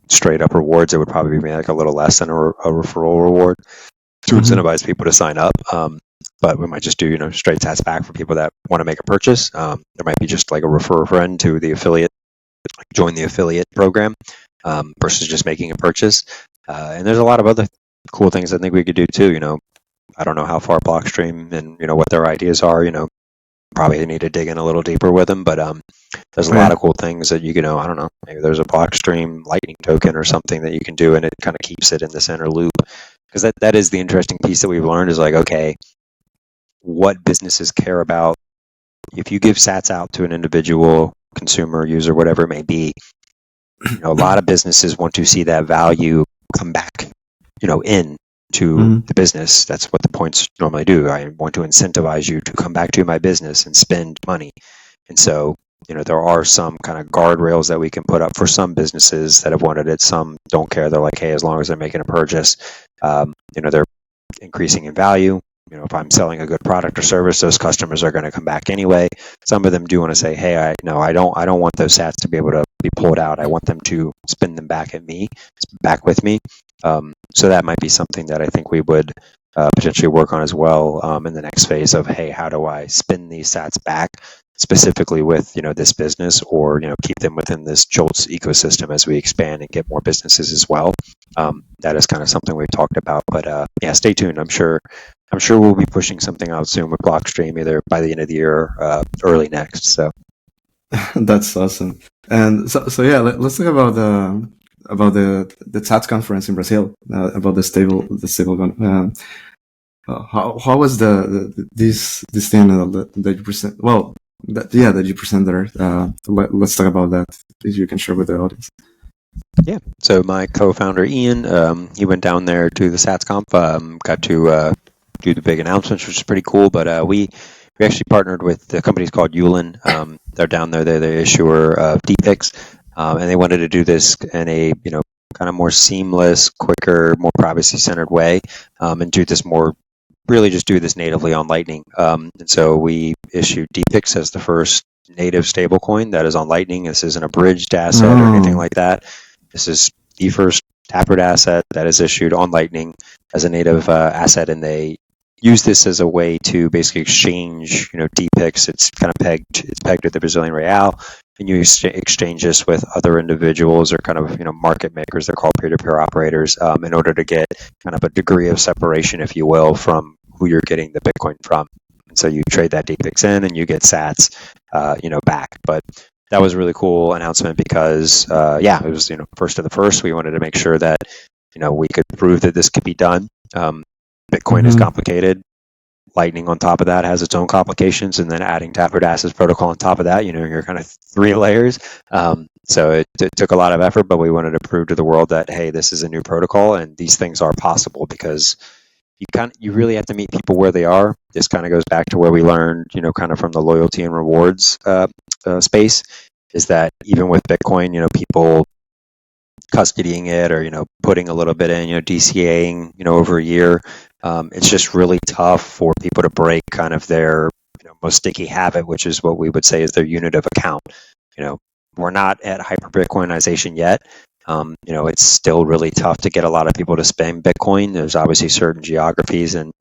Speaker 1: straight up rewards. It would probably be like a little less than a referral reward to incentivize people to sign up. But we might just do straight sats back for people that want to make a purchase. There might be just like a refer a friend to the affiliate, like join the affiliate program versus just making a purchase. And there's a lot of other cool things I think we could do too. I don't know how far Blockstream and what their ideas are. Probably need to dig in a little deeper with them, but there's a lot of cool things that you can. I don't know. Maybe there's a Blockstream Lightning token or something that you can do, and it kind of keeps it in the center loop. Because that is the interesting piece that we've learned is like, okay, what businesses care about. If you give sats out to an individual consumer, user, whatever it may be, a lot of businesses want to see that value come back, in to the business. That's what the points normally do. I want to incentivize you to come back to my business and spend money. And so, there are some kind of guardrails that we can put up for some businesses that have wanted it. Some don't care. They're like, hey, as long as they're making a purchase, they're increasing in value. If I'm selling a good product or service, those customers are going to come back anyway. Some of them do want to say, hey, I don't want those sats to be able to be pulled out. I want them to spend them back with me. So that might be something that I think we would potentially work on as well in the next phase of, hey, how do I spin these sats back specifically with this business, or keep them within this Joltz ecosystem as we expand and get more businesses as well. That is kind of something we've talked about, but yeah, stay tuned. I'm sure we'll be pushing something out soon with Blockstream, either by the end of the year or early next. So
Speaker 2: that's awesome. And so yeah, let's talk about the SATS conference in Brazil, about the stable. How was this thing that you present? Well, that you present there. Let's talk about that, if you can share with the audience.
Speaker 1: Yeah. So my co-founder Ian, he went down there to the SATS Conf, got to do the big announcements, which is pretty cool. But we actually partnered with the company's called Yulin. They're down there. They're the issuer of DPIX, and they wanted to do this in a kind of more seamless, quicker, more privacy-centered way, and do this natively on Lightning. And so we issued DPIX as the first native stablecoin that is on Lightning. This isn't a bridged asset or anything like that. This is the first taproot asset that is issued on Lightning as a native asset, and they use this as a way to basically exchange, DPIX. It's kind of pegged with the Brazilian real, and you exchange this with other individuals or kind of market makers. They're called peer-to-peer operators, in order to get kind of a degree of separation, if you will, from who you're getting the Bitcoin from. So you trade that DPIX in and you get sats, back. But that was a really cool announcement because, it was, first of the first. We wanted to make sure that, we could prove that this could be done. Bitcoin is complicated. Lightning on top of that has its own complications, and then adding Taproot Assets protocol on top of that, you're kind of 3 layers. So it took a lot of effort, but we wanted to prove to the world that, hey, this is a new protocol and these things are possible, because you really have to meet people where they are. This kind of goes back to where we learned, kind of from the loyalty and rewards space, is that even with Bitcoin, people custodying it or, putting a little bit in, DCAing, over a year. It's just really tough for people to break kind of their, most sticky habit, which is what we would say is their unit of account. We're not at hyper Bitcoinization yet. It's still really tough to get a lot of people to spend Bitcoin. There's obviously certain geographies and,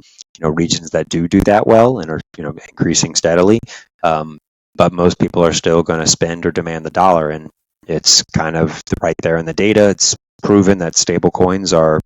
Speaker 1: regions that do that well and are, increasing steadily. But most people are still going to spend or demand the dollar. And it's kind of right there in the data. It's proven that stable coins are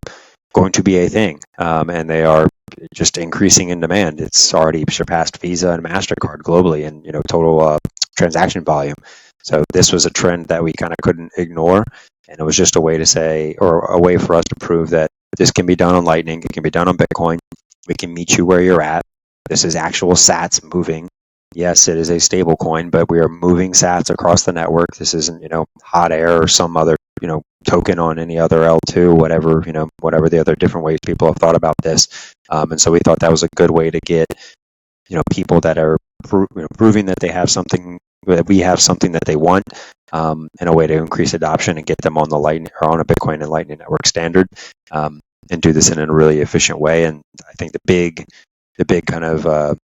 Speaker 1: going to be a thing. And they are just increasing in demand. It's already surpassed Visa and MasterCard globally in, total transaction volume. So this was a trend that we kind of couldn't ignore. And it was just a way to say, or a way for us to prove that this can be done on Lightning. It can be done on Bitcoin. We can meet you where you're at. This is actual sats moving. Yes, it is a stable coin, but we are moving sats across the network. This isn't, hot air or some other, token on any other L2, whatever the other different ways people have thought about this. And so we thought that was a good way to get, people that are proving that they have something, that we have something that they want, and a way to increase adoption and get them on the Lightning or on a Bitcoin and Lightning Network standard, and do this in a really efficient way. And I think the big kind of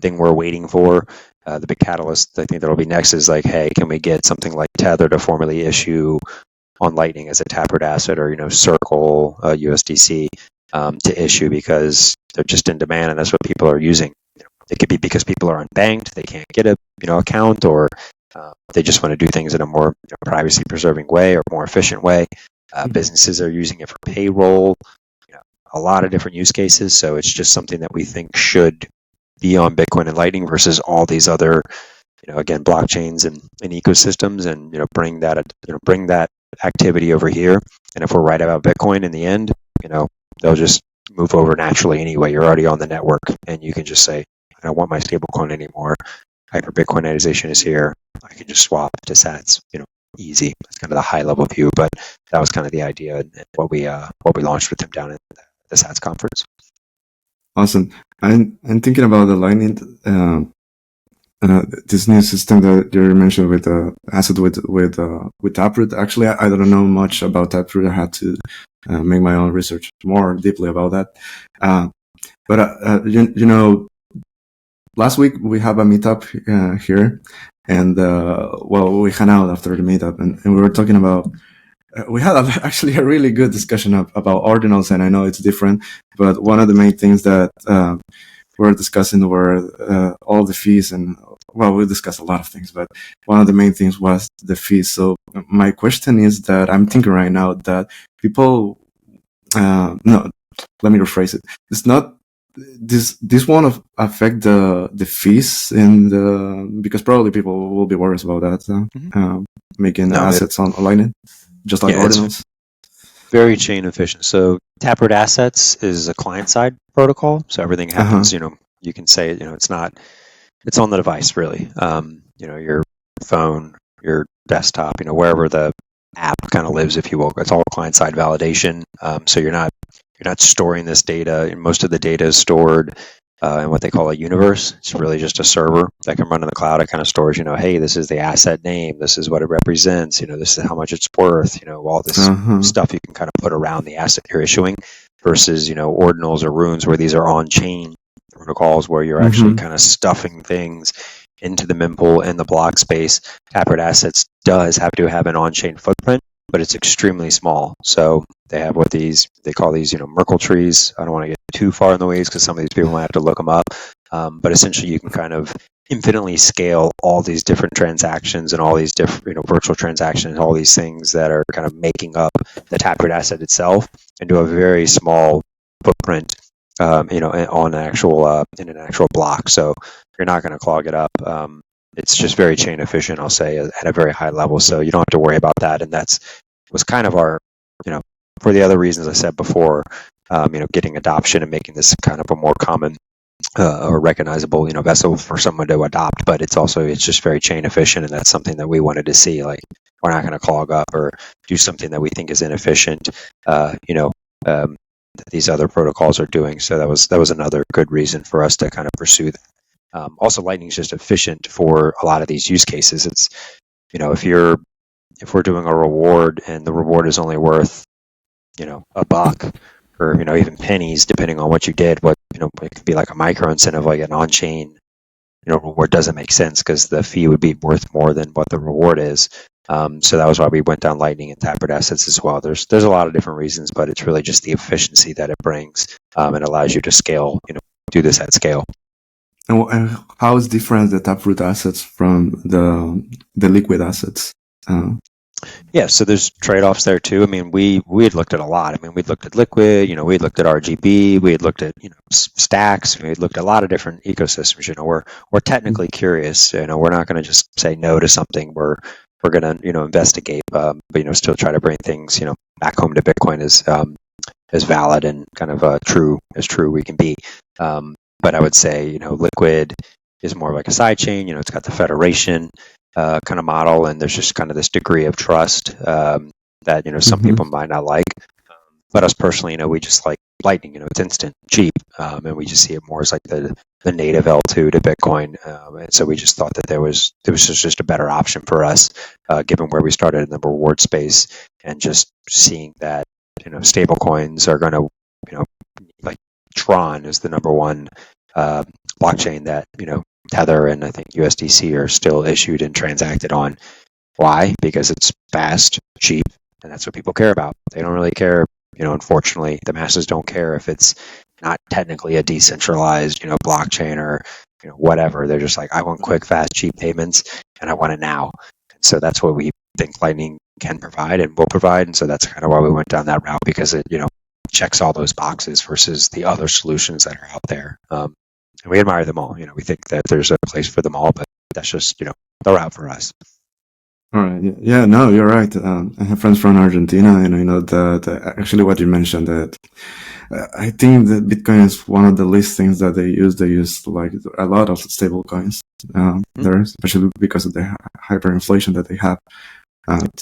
Speaker 1: thing we're waiting for, the big catalyst I think that'll be next is like, hey, can we get something like Tether to formally issue on Lightning as a Taproot asset, or Circle USDC to issue, because they're just in demand and that's what people are using. It could be because people are unbanked, they can't get a account, or they just want to do things in a more privacy preserving way or more efficient way. Businesses are using it for payroll, a lot of different use cases. So it's just something that we think should be on Bitcoin and Lightning versus all these other, again, blockchains and ecosystems, and bring that activity over here. And if we're right about Bitcoin in the end, they'll just move over naturally anyway. You're already on the network, and you can just say, I don't want my stablecoin anymore. Hyper Bitcoinization is here. I can just swap to sats. Easy. That's kind of the high level view, but that was kind of the idea and what we launched with them down at the SATS conference.
Speaker 2: Awesome. I'm thinking about the Lightning, this new system that you mentioned with asset with Taproot. Actually, I don't know much about Taproot. I had to make my own research more deeply about that. But last week we have a meetup here, and we hung out after the meetup, and we were talking about. We had actually a really good discussion about ordinals, and I know it's different, but one of the main things that we were discussing were all the fees, and we discussed a lot of things, but one of the main things was the fees. So my question is that I'm thinking right now that people, no, let me rephrase it. It's not. This won't affect the fees because probably people will be worried about that, making assets on Lightning, just like ordinals.
Speaker 1: Very chain efficient. So Taproot Assets is a client-side protocol, so everything happens. You can say it's on the device really. Your phone, your desktop, wherever the app kind of lives, if you will. It's all client-side validation. So you're not storing this data. Most of the data is stored in what they call a universe. It's really just a server that can run in the cloud. It kind of stores, hey, this is the asset name. This is what it represents. This is how much it's worth. All this stuff you can kind of put around the asset you're issuing versus, ordinals or runes where these are on-chain protocols where you're actually kind of stuffing things into the mempool and the block space. Taproot Assets does have to have an on-chain footprint, but it's extremely small. So they have what they call these, Merkle trees. I don't want to get too far in the weeds because some of these people might have to look them up. But essentially you can kind of infinitely scale all these different transactions and all these different, virtual transactions, all these things that are kind of making up the Taproot asset itself into a very small footprint on an actual in an actual block. So you're not going to clog it up. It's just very chain efficient, I'll say, at a very high level. So you don't have to worry about that. And was kind of our, for the other reasons I said before, getting adoption and making this kind of a more common or recognizable, vessel for someone to adopt. But it's just very chain efficient, and that's something that we wanted to see. Like, we're not going to clog up or do something that we think is inefficient. That these other protocols are doing. So that was another good reason for us to kind of pursue that. Also, Lightning is just efficient for a lot of these use cases. It's, if we're doing a reward and the reward is only worth, $1 or, even pennies, depending on what you did, it could be like a micro incentive, like an on-chain, reward doesn't make sense because the fee would be worth more than what the reward is. So that was why we went down Lightning and Taproot assets as well. There's a lot of different reasons, but it's really just the efficiency that it brings and allows you to scale, do this at scale.
Speaker 2: And how is different the Taproot assets from the liquid assets?
Speaker 1: Yeah, so there's trade-offs there too. I mean, we had looked at a lot. I mean, we'd looked at liquid, we had looked at RGB, we had looked at stacks, we had looked at a lot of different ecosystems. We're technically curious. We're not going to just say no to something. We're going to investigate, but still try to bring things back home to Bitcoin as valid and kind of true we can be. But I would say liquid is more like a side chain. It's got the federation kind of model, and there's just kind of this degree of trust that some people might not like. But us personally, we just like Lightning. It's instant, cheap, and we just see it more as like the native L2 to Bitcoin. And so we just thought that there was just a better option for us, given where we started in the reward space, and just seeing that stablecoins are going to like Tron is the number one blockchain that Tether and I think USDC are still issued and transacted on. Why? Because it's fast, cheap, and that's what people care about. They don't really care. Unfortunately, the masses don't care if it's not technically a decentralized, blockchain or whatever. They're just like, I want quick, fast, cheap payments, and I want it now. And so that's what we think Lightning can provide and will provide. And so that's kind of why we went down that route, because it checks all those boxes versus the other solutions that are out there. And we admire them all. We think that there's a place for them all, but that's just the route for us.
Speaker 2: All right. Yeah. No, you're right. I have friends from Argentina, and actually what you mentioned, that I think that Bitcoin is one of the least things that they use. They use like a lot of stable coins there, especially because of the hyperinflation that they have.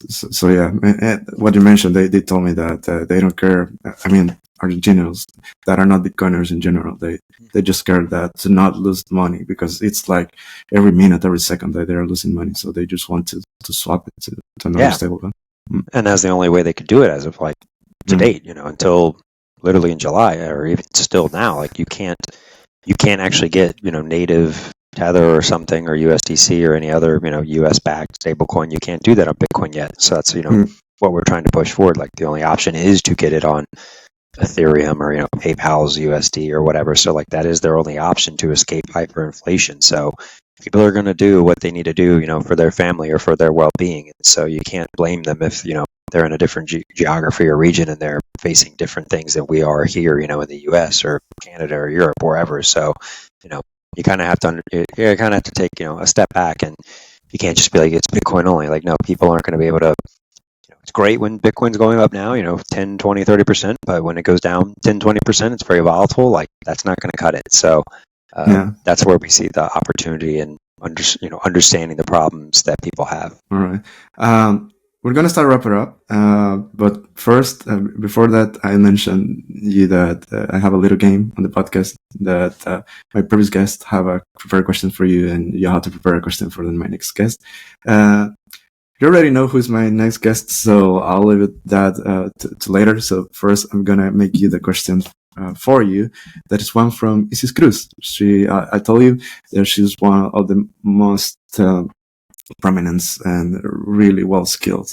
Speaker 2: So yeah, what you mentioned, they told me that they don't care. I mean, Argentinians that are not Bitcoiners in general, they just care that to not lose money, because it's like every minute, every second that they're losing money. So they just want to swap it to another stablecoin.
Speaker 1: And that's the only way they could do it as of like to date, until literally in July, or even still now. Like you can't actually get native Tether or something, or USDC or any other US backed stablecoin. You can't do that on Bitcoin yet. So that's what we're trying to push forward. Like the only option is to get it on Ethereum or PayPal's USD or whatever. So like that is their only option to escape hyperinflation. So people are going to do what they need to do, for their family or for their well-being. And so you can't blame them if they're in a different geography or region and they're facing different things than we are here, in the US or Canada or Europe or wherever. So you kind of have to take a step back, and you can't just be like, it's Bitcoin only. Like, no, people aren't going to be able to. It's great when Bitcoin's going up now, 10, 20, 30%, but when it goes down 10, 20%, it's very volatile. Like, that's not going to cut it. So that's where we see the opportunity and understanding the problems that people have.
Speaker 2: All right. We're going to start wrapping up. But first, before that, I mentioned you that I have a little game on the podcast that my previous guests have a prepared question for you, and you have to prepare a question for my next guest. You already know who's my next guest, so I'll leave that to later. So first, I'm going to make you the question for you. That is one from Isis Cruz. I told you that she's one of the most prominent and really well-skilled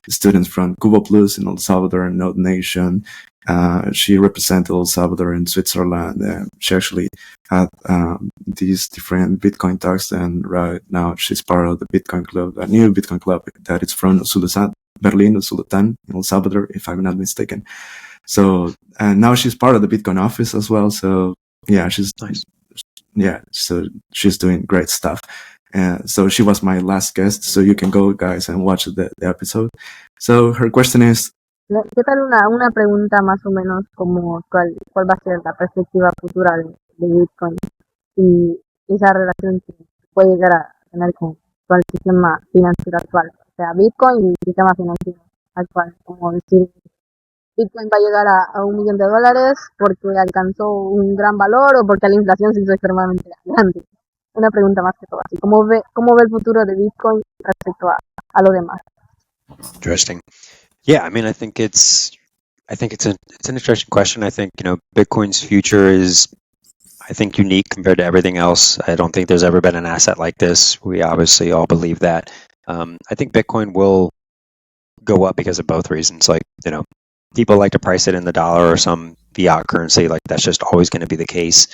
Speaker 2: students from Cuba Plus in El Salvador and Node Nation. She represented El Salvador in Switzerland. She actually had these different Bitcoin talks, and right now she's part of the Bitcoin Club, a new Bitcoin Club that is from Berlin, Sultan, in El Salvador, if I'm not mistaken. So, and now she's part of the Bitcoin office as well. So yeah, she's
Speaker 1: Nice.
Speaker 2: Yeah, so she's doing great stuff. So she was my last guest. So you can go, guys, and watch the episode. So her question is,
Speaker 3: ¿Qué tal una pregunta más o menos como cuál va a ser la perspectiva futura de Bitcoin y esa relación que puede llegar a tener con el sistema financiero actual? O sea, Bitcoin y el sistema financiero actual. Como decir, Bitcoin va a llegar a $1 millón porque alcanzó un gran valor o porque la inflación se hizo extremadamente grande. Una pregunta más que todo así. ¿Cómo ve el futuro de Bitcoin respecto a lo demás?
Speaker 1: Interesting. Yeah, I mean, I think it's an interesting question. I think, Bitcoin's future is, I think, unique compared to everything else. I don't think there's ever been an asset like this. We obviously all believe that. I think Bitcoin will go up because of both reasons. Like, people like to price it in the dollar or some fiat currency. Like, that's just always going to be the case.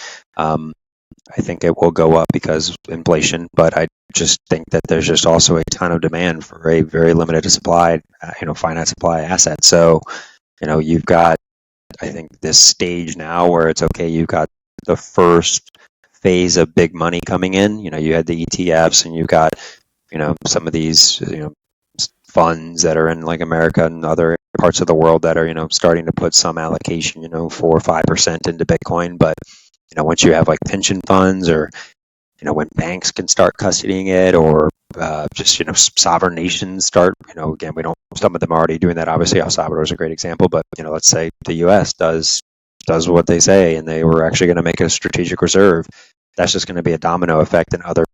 Speaker 1: I think it will go up because of inflation, but I just think that there's just also a ton of demand for a very limited supply, finite supply asset. So, you've got, I think, this stage now where it's okay. You've got the first phase of big money coming in. You had the ETFs, and you've got, some of these, funds that are in like America and other parts of the world that are, starting to put some allocation, 4 or 5% into Bitcoin. But, once you have like pension funds or, when banks can start custodying it or just, sovereign nations start, again, some of them are already doing that. Obviously, El Salvador is a great example, but, let's say the U.S. does what they say and they were actually going to make a strategic reserve. That's just going to be a domino effect, and other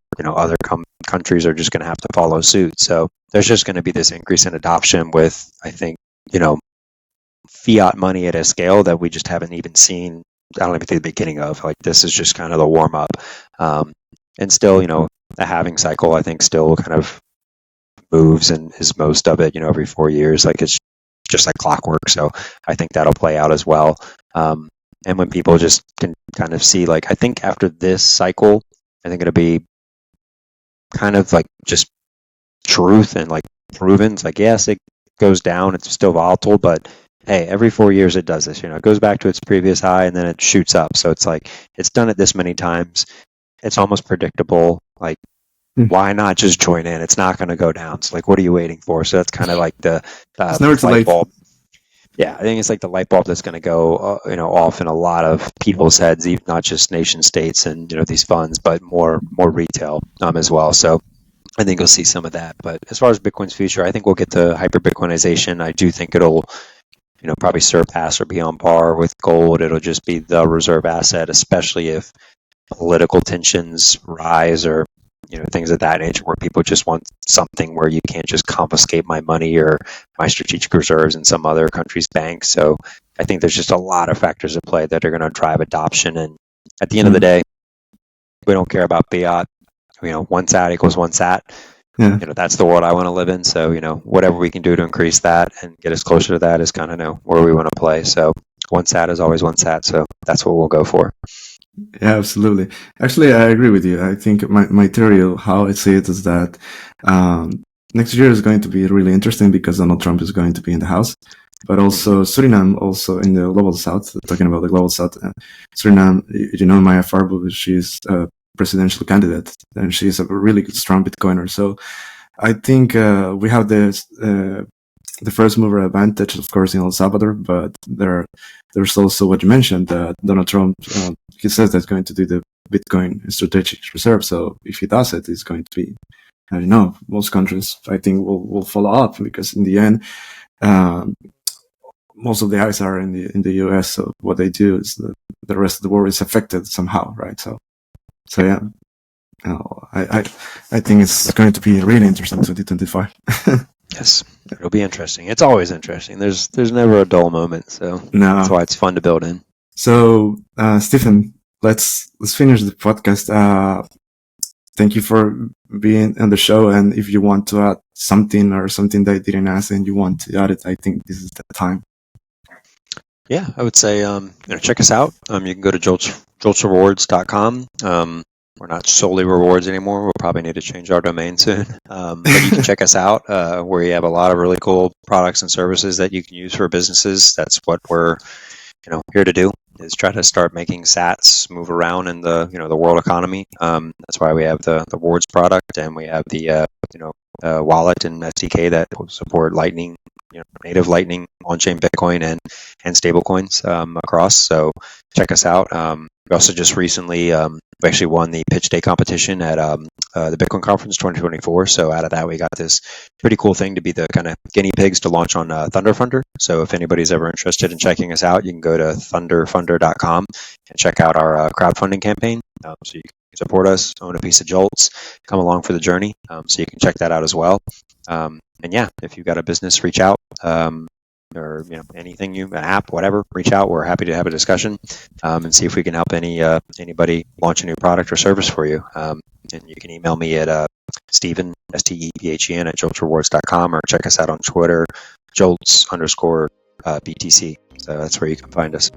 Speaker 1: countries are just going to have to follow suit. So there's just going to be this increase in adoption with, I think, fiat money at a scale that we just haven't even seen. I don't even think the beginning of. Like, this is just kind of the warm up, and still, the halving cycle, I think, still kind of moves and is most of it, every 4 years. Like, it's just like clockwork. So I think that'll play out as well. And when people just can kind of see, like, I think after this cycle, I think it'll be kind of like just truth and like proven. It's like, yes, it goes down. It's still volatile, but hey, every 4 years it does this. It goes back to its previous high and then it shoots up. So it's like, it's done it this many times. It's almost predictable. Like, why not just join in? It's not going to go down. So like, what are you waiting for? So that's kind of like the light bulb. Yeah, I think it's like the light bulb that's going to go, off in a lot of people's heads, even not just nation states and these funds, but more retail as well. So I think you'll see some of that. But as far as Bitcoin's future, I think we'll get to hyper Bitcoinization. I do think it'll, probably surpass or be on par with gold. It'll just be the reserve asset, especially if political tensions rise or things of that nature, where people just want something where you can't just confiscate my money or my strategic reserves in some other country's bank. So I think there's just a lot of factors at play that are going to drive adoption. And at the end of the day, we don't care about fiat. One sat equals one sat.
Speaker 2: Yeah.
Speaker 1: That's the world I want to live in. So, whatever we can do to increase that and get us closer to that is kind of where we want to play. So one sat is always one sat. So that's what we'll go for.
Speaker 2: Yeah, absolutely. Actually, I agree with you. I think my theory of how I see it is that next year is going to be really interesting because Donald Trump is going to be in the House, but also Suriname, also in the Global South. Talking about the Global South, Suriname, Maya Farbo, she's a presidential candidate and she's a really strong Bitcoiner. So I think we have the first mover advantage, of course, in El Salvador, but there's also what you mentioned, that Donald Trump, he says that's going to do the Bitcoin strategic reserve. So if he does it, it's going to be, most countries, I think, will follow up because in the end, most of the eyes are in the US. So what they do is the rest of the world is affected somehow, right? So yeah. I think it's going to be really interesting 2025.
Speaker 1: Yes, it'll be interesting. It's always interesting. There's never a dull moment, so
Speaker 2: no.
Speaker 1: That's why it's fun to build in.
Speaker 2: So, Stephen, let's finish the podcast. Thank you for being on the show, and if you want to add something or something that I didn't ask and you want to add it, I think this is the time.
Speaker 1: Yeah, I would say check us out. You can go to joltzrewards.com. we're not solely rewards anymore. We'll probably need to change our domain soon. But you can check us out where we have a lot of really cool products and services that you can use for businesses. That's what we're here to do, is try to start making sats move around in the the world economy. That's why we have the rewards product, and we have the wallet and SDK that will support Lightning, native Lightning on-chain Bitcoin and stablecoins across. So check us out. We also just recently we actually won the pitch day competition at the Bitcoin Conference 2024. So out of that, we got this pretty cool thing to be the kind of guinea pigs to launch on Thunderfunder. So if anybody's ever interested in checking us out, you can go to thunderfunder.com and check out our crowdfunding campaign. So you can support us, own a piece of Joltz, come along for the journey. So you can check that out as well. And yeah, if you've got a business, reach out. Or anything, an app, whatever, reach out. We're happy to have a discussion and see if we can help anybody launch a new product or service for you. And you can email me at Stephen, STEPHEN at JoltzRewards.com, or check us out on Twitter, Joltz_BTC. So that's where you can find us.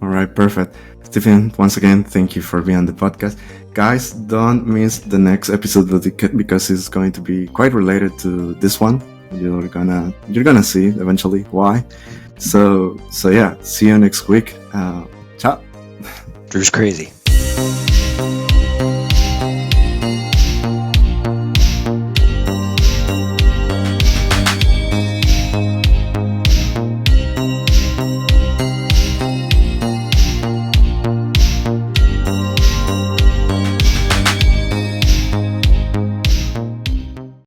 Speaker 2: All right, perfect. Stephen, once again, thank you for being on the podcast. Guys, don't miss the next episode because it's going to be quite related to this one. You're gonna see eventually why. So yeah, see you next week. Ciao.
Speaker 1: Drew's crazy.